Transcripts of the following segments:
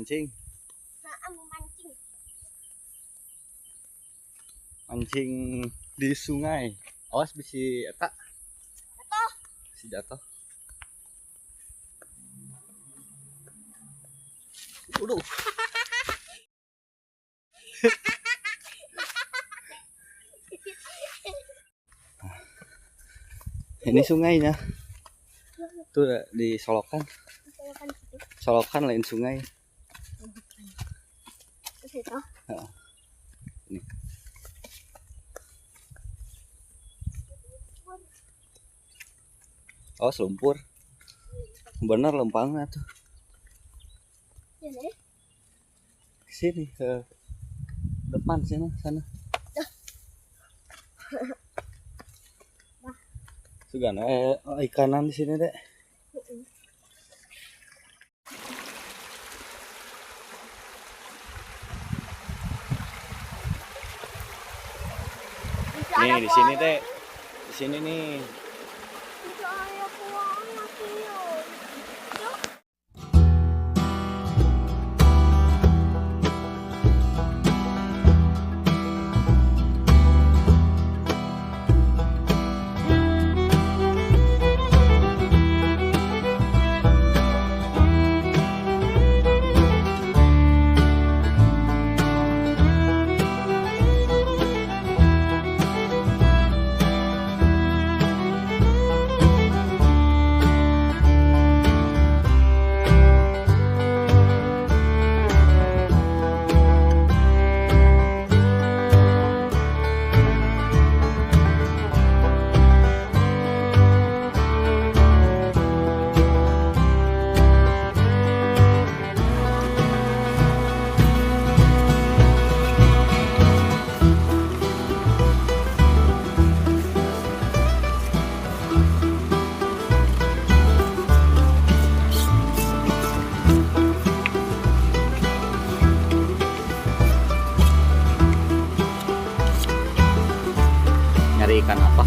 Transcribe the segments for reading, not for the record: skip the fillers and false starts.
mancing. Mau mancing. Mancing di sungai. Awas bisi eta. Jatuh. Si jatuh. Udah. Ini sungainya. Tuh di Solokan. Solokan lain sungai. Terus itu. Ini. Oh, lumpur. Bener lempangnya tuh. Ya, deh. Sini ke depan sana. Sugana ikanan di sini, Dek. Nih di sini, Dek. Di sini nih. Nyari ikan apa?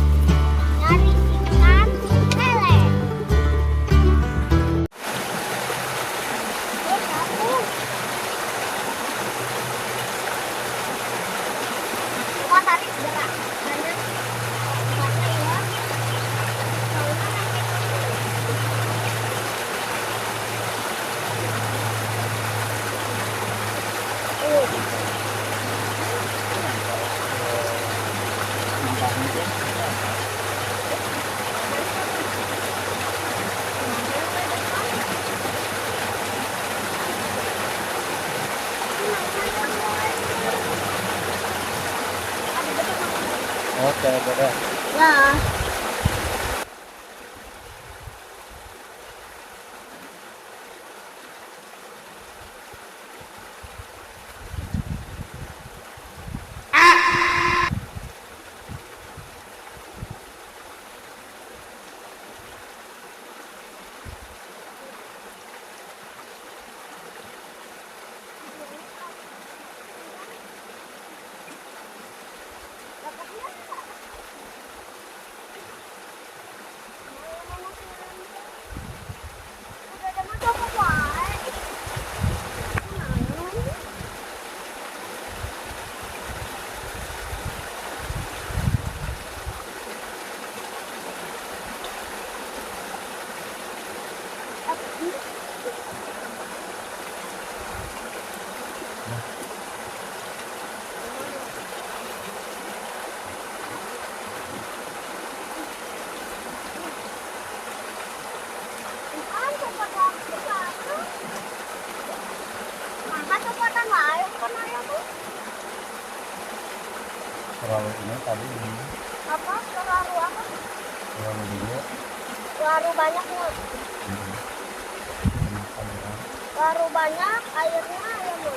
Nyari ikan lele. Coba tarik gerak banyak. Banyak ya. Oke, boleh. Ya. Terlalu ini tadi ini. Apa? Terlalu apa? Terlalu dulu. Terlalu banyak nggak? Terlalu banyak airnya ya mau.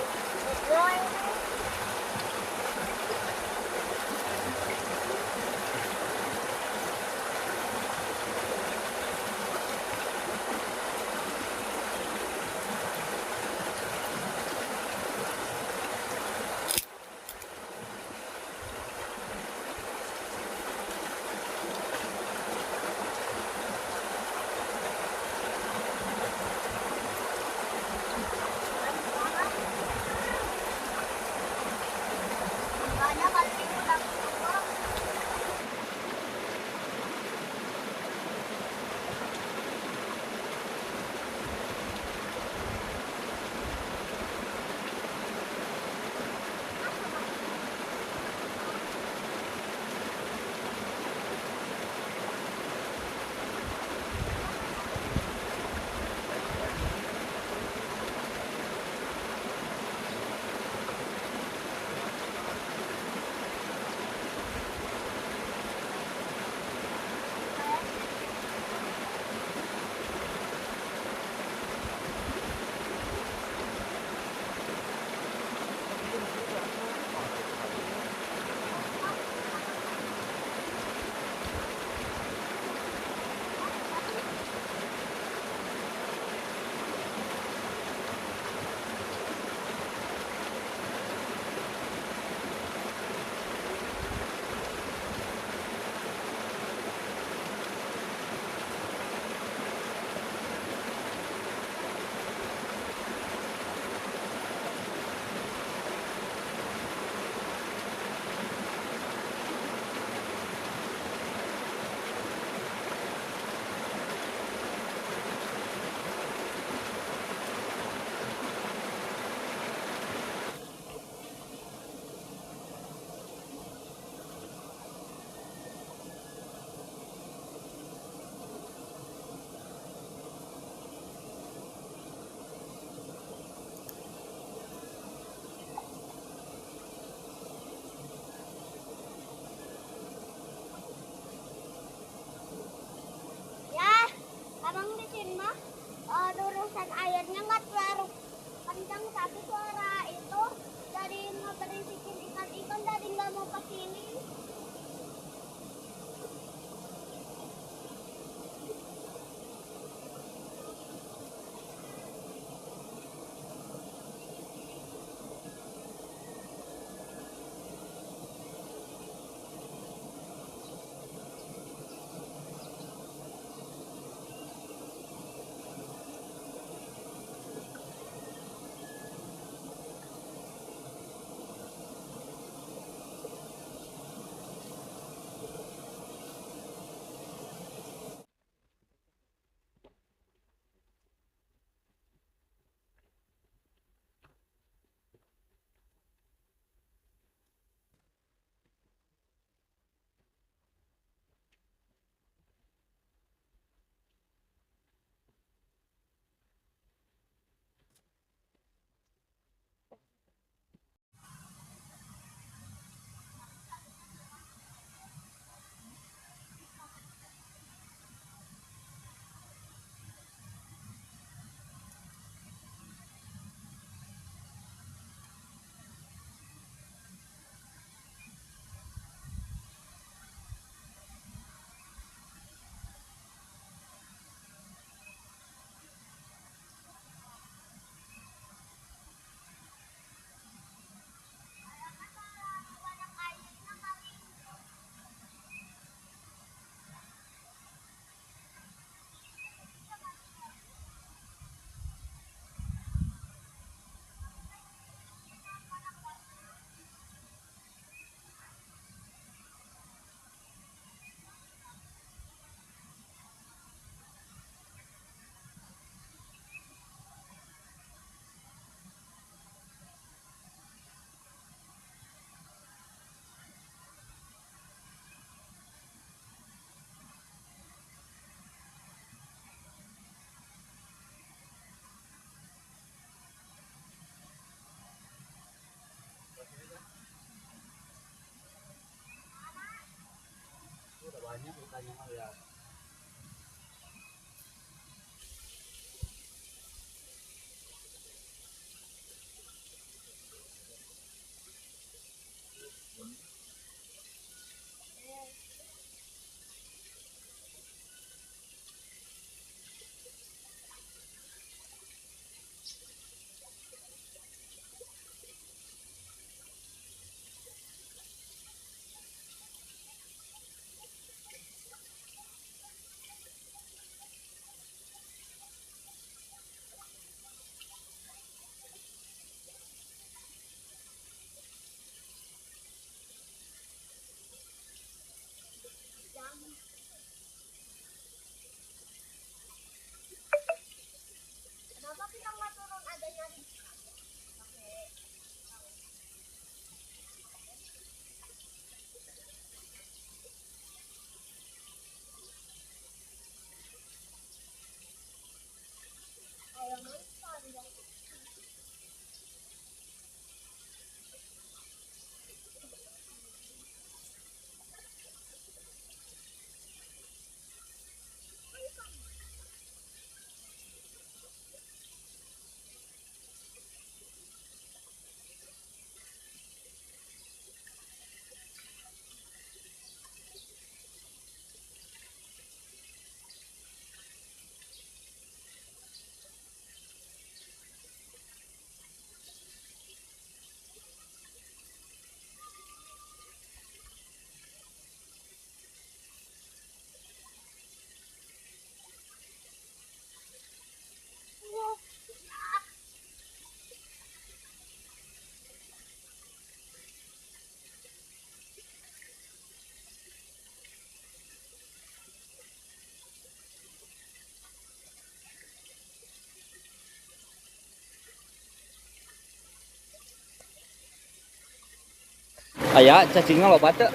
Aya cacingnya loba teu.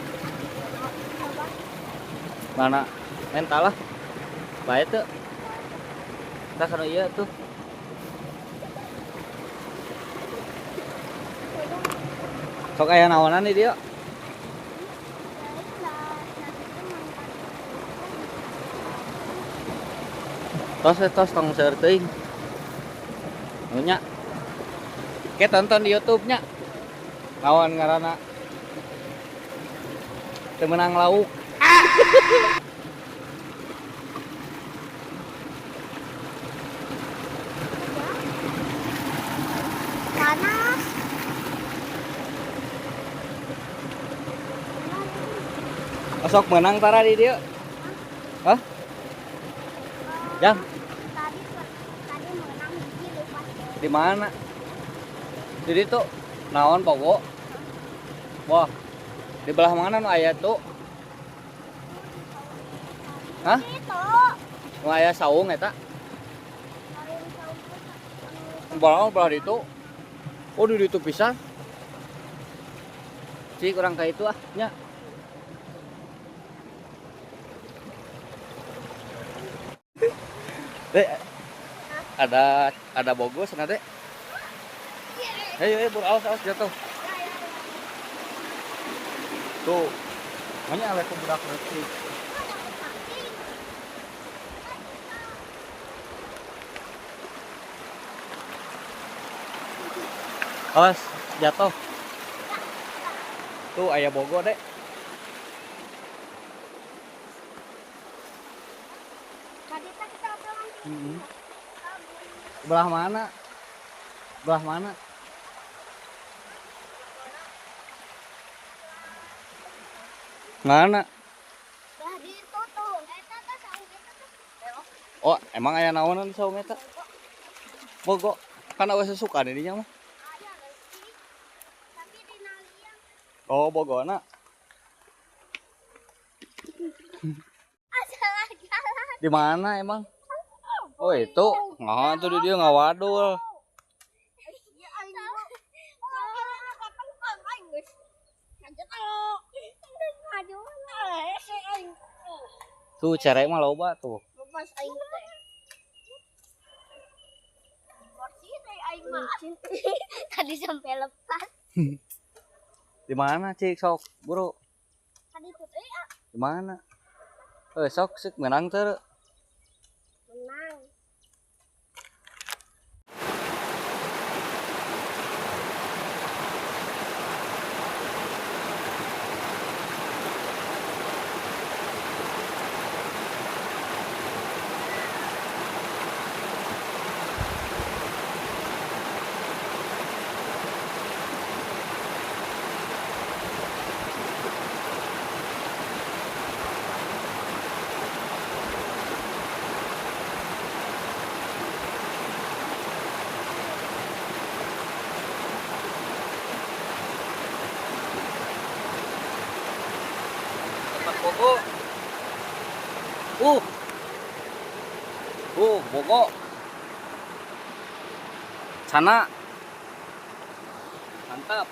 Mana mental lah. Bae teu. Tah kana ieu tuh. Sok aya naonan di dieu. Tos tong seueur teuing. Nu nya. Ke tonton di YouTube-nya. Naon ngaranna? Teu meunang lauk. Panas. Sok menang tara di dieu. Hah? Jam Tadi menang biji lupa. di mana? Jadi tuh naon pogo? Wah. Di belah mana nu aya tuh? Hah? Itu. Nu aya saung eta? Karin saung. Belah ditu. Oh di ditu pisan. Cik kurang ka itu ah nya. Dek, ada bogo sana dek. Ayo awas jatuh. Tuh, mana ada budak letrik. Awas jatuh. Tuh ayah bogo dek. Tadi kita bilang Belah mana? Belah mana? Mana? dah ditutup. Eta teh saung kita tuh. Oh, emang aya naonan di saung eta? Bogo. Kan awas suka di dinya mah. Aya lagi. Tapi di nalian. Oh, bogona. Asal jalan. Di mana emang? Oh, itu. Nah, tuh di dia ngawadul. Tuh cerek mah loba tuh. Tadi sampai lepas. Di mana, Cik? Sok, Bro. Tadi tuh Di mana? Sok sik menang teu. menang. Tempat Bogo. Bogo. Sana. Mantap.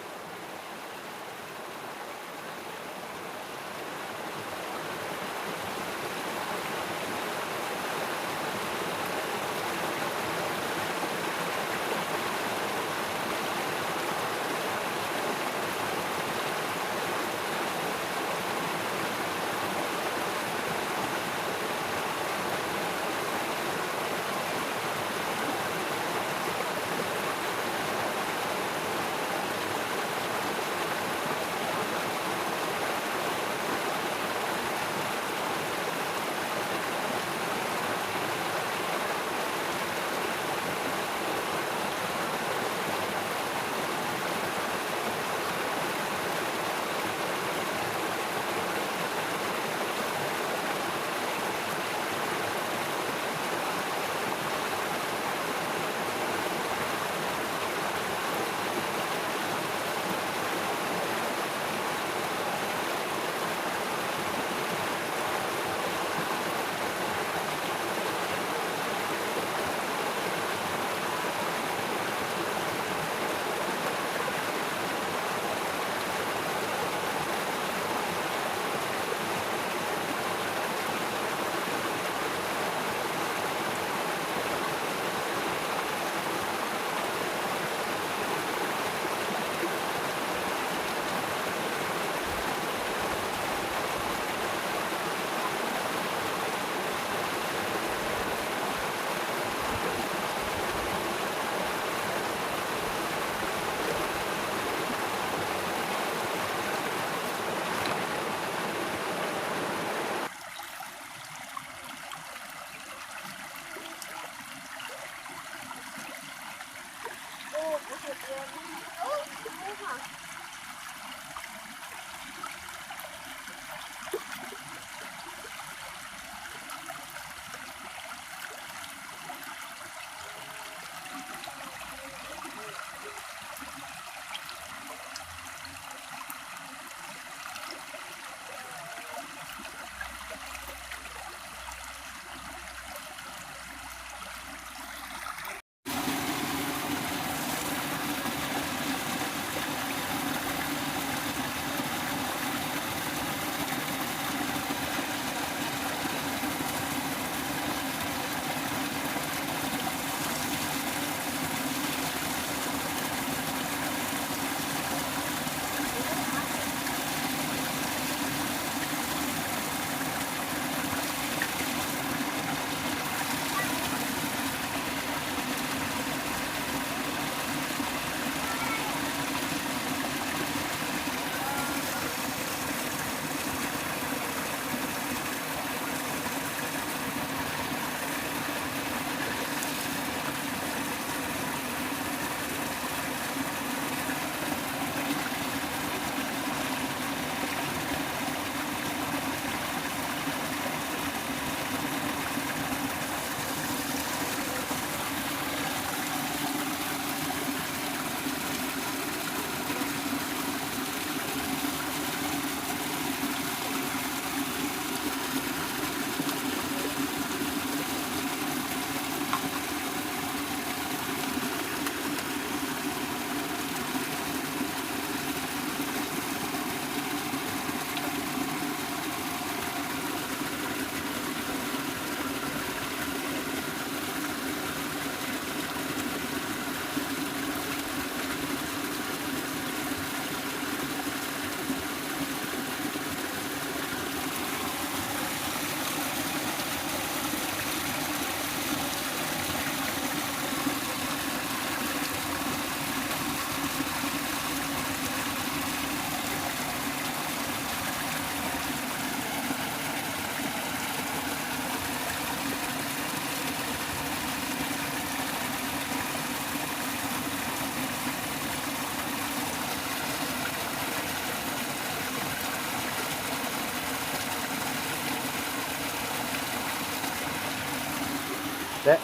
Dek,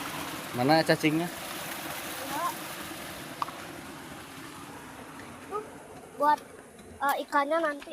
mana cacingnya? Buat ikannya nanti.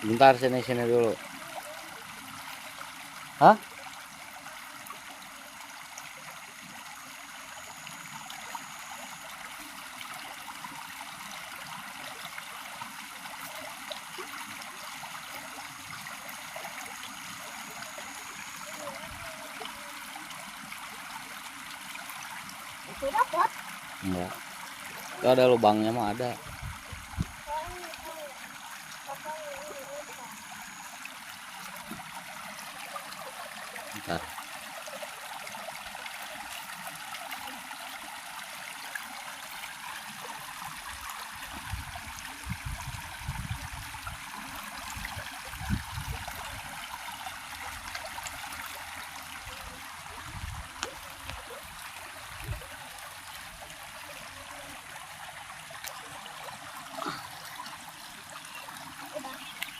Bentar, sini dulu. Hah? Itu dapat. Enggak. Itu ada lubangnya mah ada. Bentar.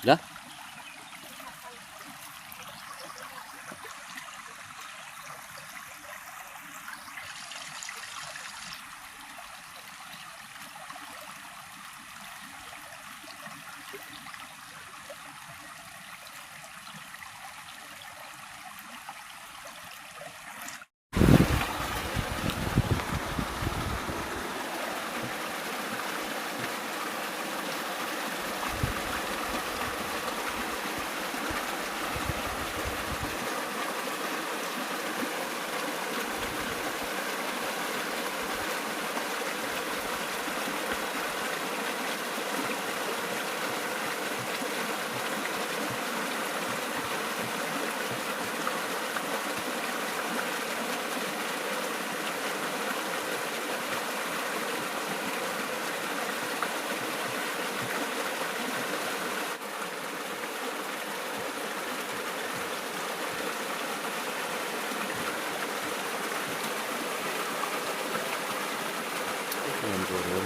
Dah? Belum turun.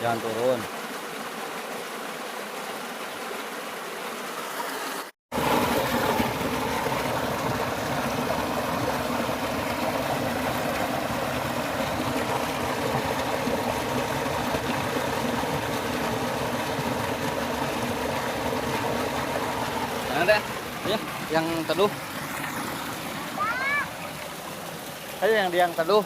Jangan turun. Yang ada, ya, yang teduh. Ayo yang teduh.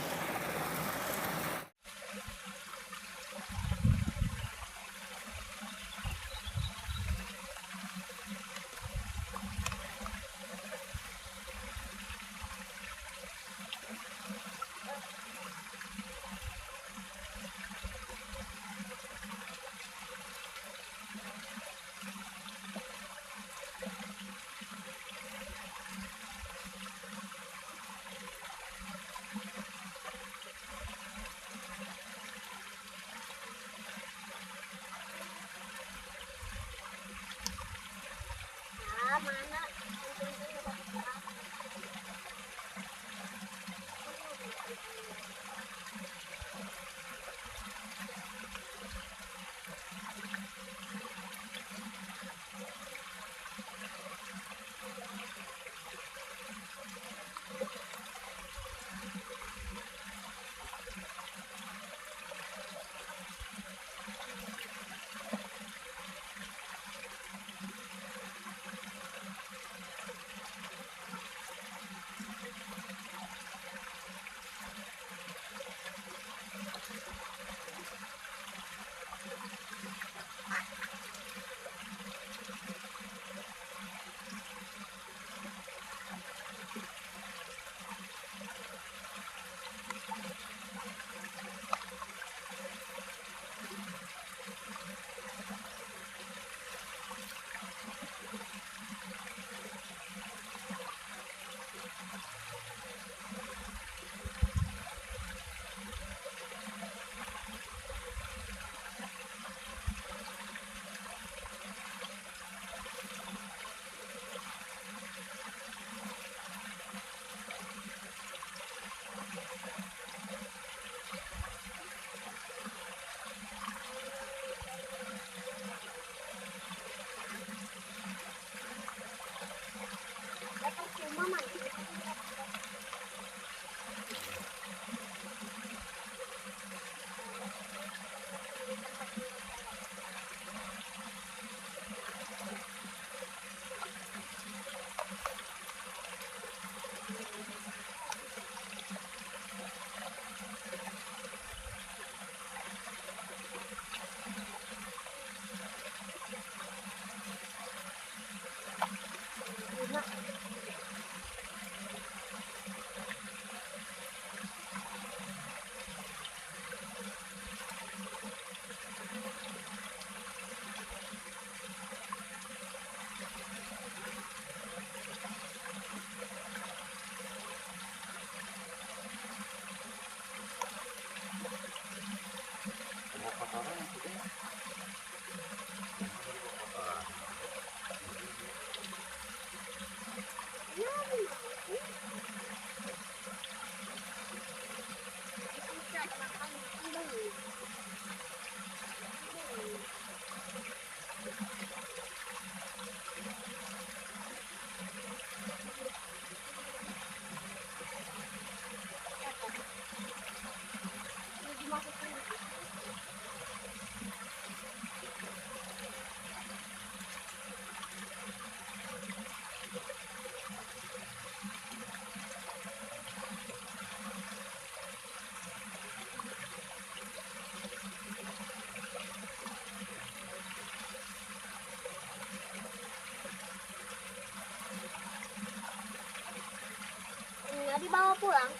pulang.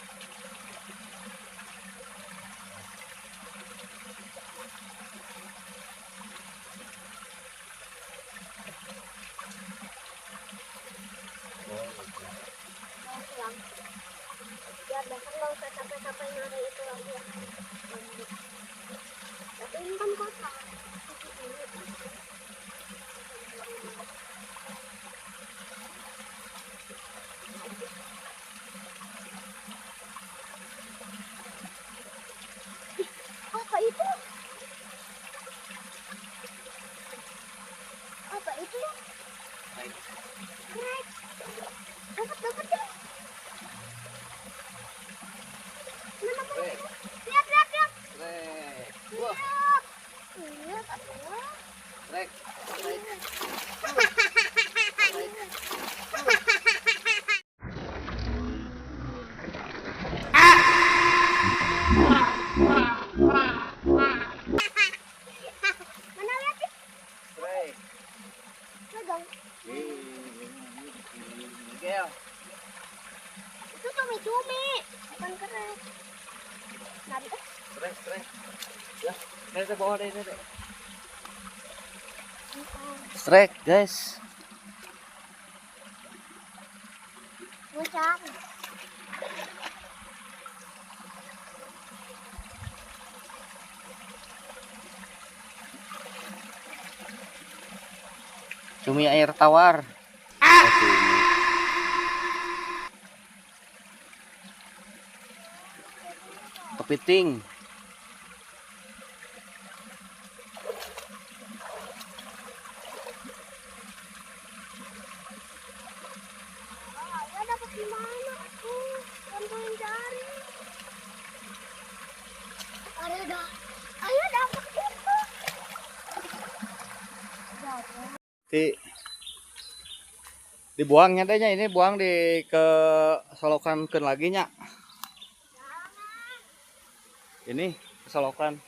Mau pulang. Biar besok nggak usah capek-capek nyari itu lagi ya. Tapi ini kan kotor. Apa itu? Apa itu? Krek. Dapat ya. Mana mana? Lihat. Trek. Wah, Lihat apa? trek. Mana lihat sih? Trek. Pegang. Miguel. Itu cumi-cumi, bukan krek. Nari. Trek. Ya, dari bawah deh. Trek, guys. Muncak. Cumi air tawar. Kepiting. Ya dapat di mana aku? Bantuin cari. Ada dah. Ayo dapat itu. Dapat. Dibuangnya dehnya ini buang di ke solokan lagi nya. Jangan. Ini solokan.